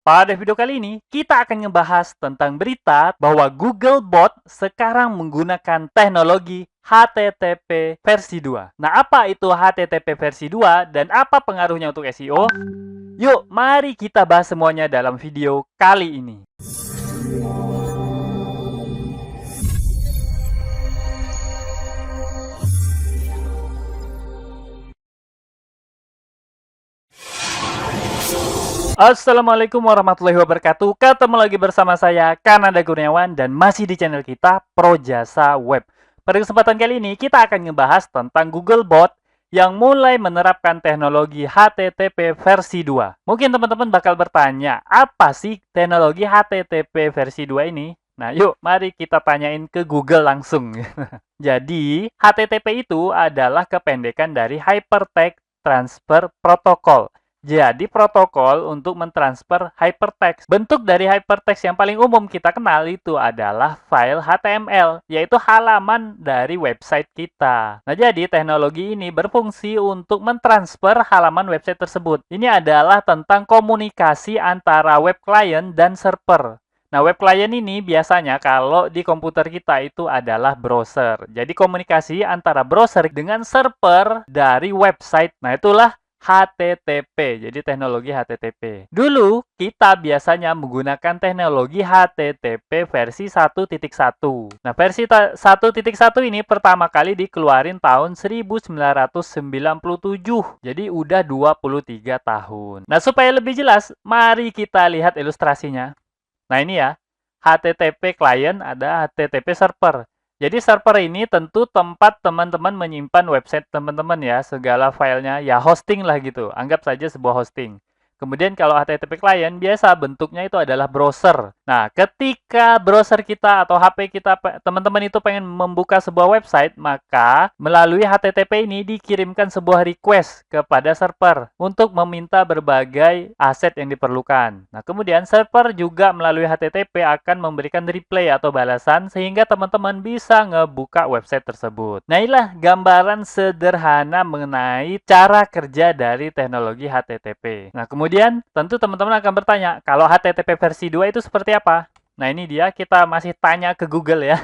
Pada video kali ini, kita akan ngebahas tentang berita bahwa Googlebot sekarang menggunakan teknologi HTTP versi 2. Nah, apa itu HTTP versi 2 dan apa pengaruhnya untuk SEO? Yuk, mari kita bahas semuanya dalam video kali ini. Assalamualaikum warahmatullahi wabarakatuh. Ketemu lagi bersama saya, Kananda Kurniawan, dan masih di channel kita, Pro Jasa Web. Pada kesempatan kali ini, kita akan ngebahas tentang Googlebot yang mulai menerapkan teknologi HTTP versi 2. Mungkin teman-teman bakal bertanya, apa sih teknologi HTTP versi 2 ini? Nah, yuk, mari kita tanyain ke Google langsung. Jadi, HTTP itu adalah kependekan dari Hypertext Transfer Protocol. Jadi, protokol untuk mentransfer hypertext. Bentuk dari hypertext yang paling umum kita kenal itu adalah file HTML, yaitu halaman dari website kita. Nah, jadi teknologi ini berfungsi untuk mentransfer halaman website tersebut. Ini adalah tentang komunikasi antara web client dan server. Nah, web client ini biasanya kalau di komputer kita itu adalah browser. Jadi, komunikasi antara browser dengan server dari website. Nah, itulah HTTP, jadi teknologi HTTP. Dulu, kita biasanya menggunakan teknologi HTTP versi 1.1. Nah, versi 1.1 ini pertama kali dikeluarin tahun 1997. Jadi, udah 23 tahun. Nah, supaya lebih jelas, mari kita lihat ilustrasinya. Nah, ini ya, HTTP client, ada HTTP server. Jadi server ini tentu tempat teman-teman menyimpan website teman-teman ya, segala filenya, ya hosting lah gitu. Anggap saja sebuah hosting. Kemudian kalau HTTP client, biasa bentuknya itu adalah browser. Nah, ketika browser kita atau HP kita, teman-teman itu pengen membuka sebuah website, maka melalui HTTP ini dikirimkan sebuah request kepada server untuk meminta berbagai aset yang diperlukan. Nah, kemudian server juga melalui HTTP akan memberikan reply atau balasan sehingga teman-teman bisa ngebuka website tersebut. Nah, inilah gambaran sederhana mengenai cara kerja dari teknologi HTTP. Nah, kemudian tentu teman-teman akan bertanya, kalau HTTP versi 2 itu seperti apa? Nah, ini dia, kita masih tanya ke Google ya.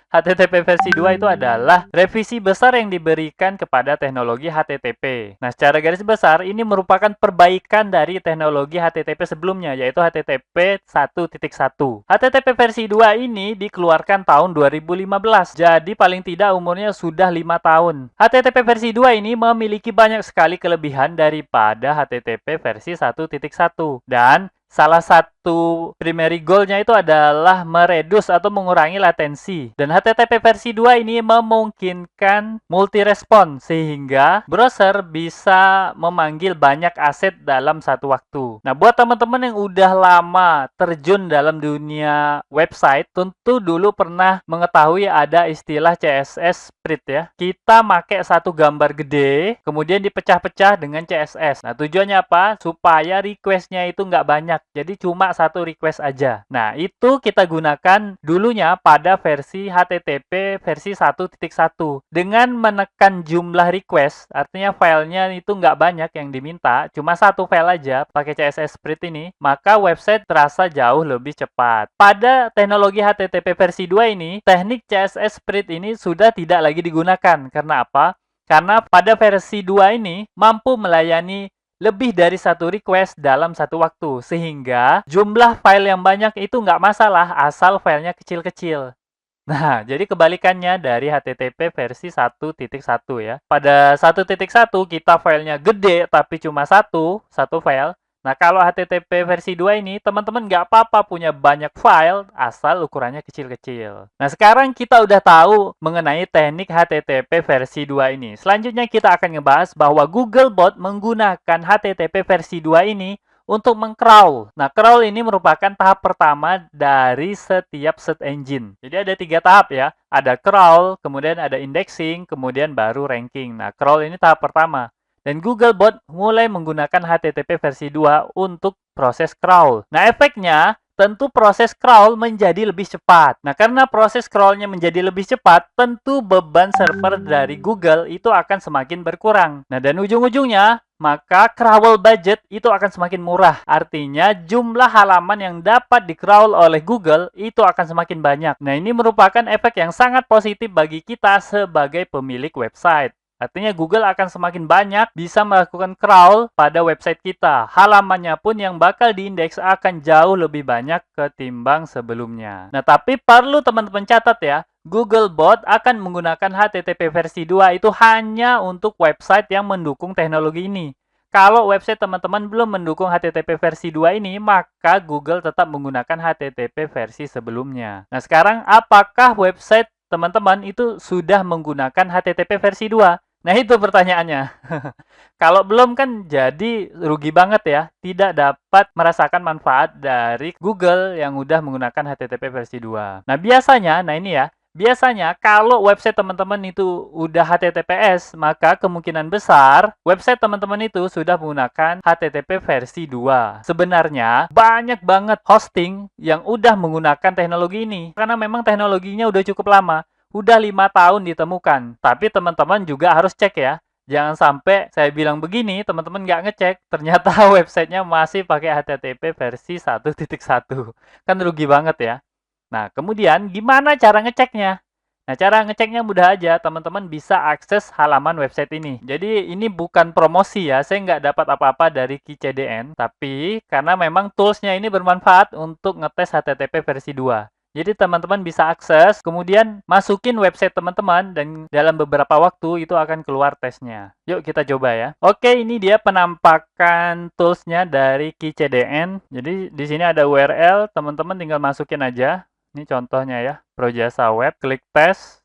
HTTP versi 2 itu adalah revisi besar yang diberikan kepada teknologi HTTP. Nah, secara garis besar, ini merupakan perbaikan dari teknologi HTTP sebelumnya, yaitu HTTP 1.1. HTTP versi 2 ini dikeluarkan tahun 2015, jadi paling tidak umurnya sudah 5 tahun. HTTP versi 2 ini memiliki banyak sekali kelebihan daripada HTTP versi 1.1. Dan salah satu primary goal-nya itu adalah meredus atau mengurangi latensi. Dan HTTP versi 2 ini memungkinkan multi-respon sehingga browser bisa memanggil banyak aset dalam satu waktu. Nah, buat teman-teman yang udah lama terjun dalam dunia website, tentu dulu pernah mengetahui ada istilah CSS spread ya. Kita pakai satu gambar gede, kemudian dipecah-pecah dengan CSS. Nah, tujuannya apa? Supaya request-nya itu nggak banyak. Jadi cuma satu request aja. Nah, itu kita gunakan dulunya pada versi HTTP versi 1.1. Dengan menekan jumlah request, artinya filenya itu nggak banyak yang diminta, cuma satu file aja pakai CSS spread ini, maka website terasa jauh lebih cepat. Pada teknologi HTTP versi 2 ini, teknik CSS spread ini sudah tidak lagi digunakan. Karena apa? Karena pada versi 2 ini mampu melayani lebih dari satu request dalam satu waktu, sehingga jumlah file yang banyak itu nggak masalah asal filenya kecil-kecil. Nah, jadi kebalikannya dari HTTP versi 1.1 ya. Pada 1.1 kita filenya gede tapi cuma satu file. Nah, kalau HTTP versi 2 ini, teman-teman nggak apa-apa punya banyak file asal ukurannya kecil-kecil. Nah, sekarang kita udah tahu mengenai teknik HTTP versi 2 ini. Selanjutnya kita akan ngebahas bahwa Googlebot menggunakan HTTP versi 2 ini untuk meng-crawl. Nah, crawl ini merupakan tahap pertama dari setiap search engine. Jadi ada 3 tahap ya. Ada crawl, kemudian ada indexing, kemudian baru ranking. Nah, crawl ini tahap pertama. Dan Googlebot mulai menggunakan HTTP versi 2 untuk proses crawl. Nah, efeknya tentu proses crawl menjadi lebih cepat. Nah, karena proses crawlnya menjadi lebih cepat, tentu beban server dari Google itu akan semakin berkurang. Nah, dan ujung-ujungnya, maka crawl budget itu akan semakin murah. Artinya, jumlah halaman yang dapat di-crawl oleh Google itu akan semakin banyak. Nah, ini merupakan efek yang sangat positif bagi kita sebagai pemilik website. Artinya Google akan semakin banyak bisa melakukan crawl pada website kita. Halamannya pun yang bakal diindeks akan jauh lebih banyak ketimbang sebelumnya. Nah, tapi perlu teman-teman catat ya, Googlebot akan menggunakan HTTP versi 2 itu hanya untuk website yang mendukung teknologi ini. Kalau website teman-teman belum mendukung HTTP versi 2 ini, maka Google tetap menggunakan HTTP versi sebelumnya. Nah, sekarang apakah website teman-teman itu sudah menggunakan HTTP versi 2? Nah, itu pertanyaannya. Kalau belum kan jadi rugi banget ya. Tidak dapat merasakan manfaat dari Google yang udah menggunakan HTTP versi 2. Nah, biasanya, nah ini ya, biasanya kalau website teman-teman itu udah HTTPS, maka kemungkinan besar website teman-teman itu sudah menggunakan HTTP versi 2. Sebenarnya banyak banget hosting yang udah menggunakan teknologi ini. Karena memang teknologinya udah cukup lama. Udah 5 tahun ditemukan. Tapi teman-teman juga harus cek ya. Jangan sampai saya bilang begini, teman-teman nggak ngecek. Ternyata websitenya masih pakai HTTP versi 1.1. Kan rugi banget ya. Nah, kemudian gimana cara ngeceknya? Nah, cara ngeceknya mudah aja. Teman-teman bisa akses halaman website ini. Jadi, ini bukan promosi ya. Saya nggak dapat apa-apa dari KCDN. Tapi, karena memang toolsnya ini bermanfaat untuk ngetes HTTP versi 2. Jadi teman-teman bisa akses, kemudian masukin website teman-teman, dan dalam beberapa waktu itu akan keluar tesnya. Yuk kita coba ya. Oke, ini dia penampakan toolsnya dari KCDN. Jadi di sini ada URL, teman-teman tinggal masukin aja. Ini contohnya ya, Projasa Web, klik tes.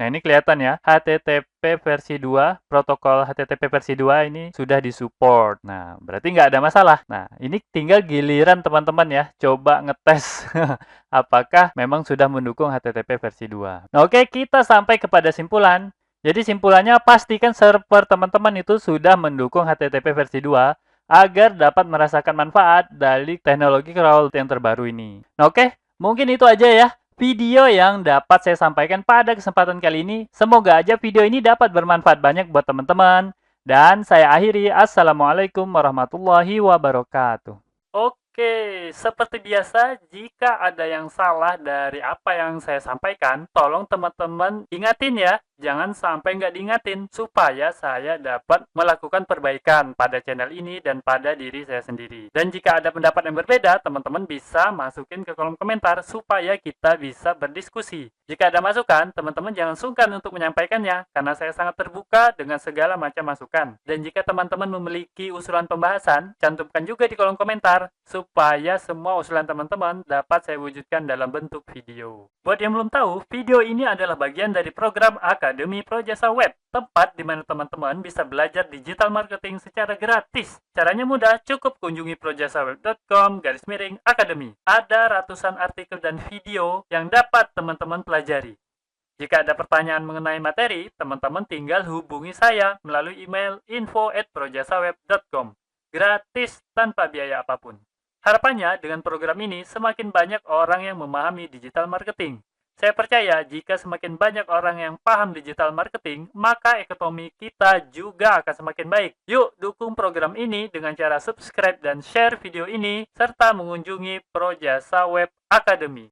Nah, ini kelihatan ya, HTTP versi 2, protokol HTTP versi 2 ini sudah disupport. Nah, berarti nggak ada masalah. Nah, ini tinggal giliran teman-teman ya, coba ngetes apakah memang sudah mendukung HTTP versi 2. Nah, oke, kita sampai kepada simpulan. Jadi, simpulannya pastikan server teman-teman itu sudah mendukung HTTP versi 2 agar dapat merasakan manfaat dari teknologi crawl yang terbaru ini. Nah, oke, mungkin itu aja ya video yang dapat saya sampaikan pada kesempatan kali ini. Semoga aja video ini dapat bermanfaat banyak buat teman-teman. Dan saya akhiri. Assalamualaikum warahmatullahi wabarakatuh. Oke, seperti biasa, jika ada yang salah dari apa yang saya sampaikan, tolong teman-teman ingatin ya. Jangan sampai nggak diingatin, supaya saya dapat melakukan perbaikan pada channel ini dan pada diri saya sendiri. Dan jika ada pendapat yang berbeda, teman-teman bisa masukin ke kolom komentar, supaya kita bisa berdiskusi. Jika ada masukan, teman-teman jangan sungkan untuk menyampaikannya, karena saya sangat terbuka dengan segala macam masukan. Dan jika teman-teman memiliki usulan pembahasan, cantumkan juga di kolom komentar, supaya semua usulan teman-teman dapat saya wujudkan dalam bentuk video. Buat yang belum tahu, video ini adalah bagian dari program Akademi Projasa Web, tempat di mana teman-teman bisa belajar digital marketing secara gratis. Caranya mudah, cukup kunjungi projasaweb.com/academy. Ada ratusan artikel dan video yang dapat teman-teman pelajari. Jika ada pertanyaan mengenai materi, teman-teman tinggal hubungi saya melalui email info@projasaweb.com. Gratis tanpa biaya apapun. Harapannya dengan program ini semakin banyak orang yang memahami digital marketing. Saya percaya jika semakin banyak orang yang paham digital marketing, maka ekonomi kita juga akan semakin baik. Yuk dukung program ini dengan cara subscribe dan share video ini, serta mengunjungi Projasa Web Academy.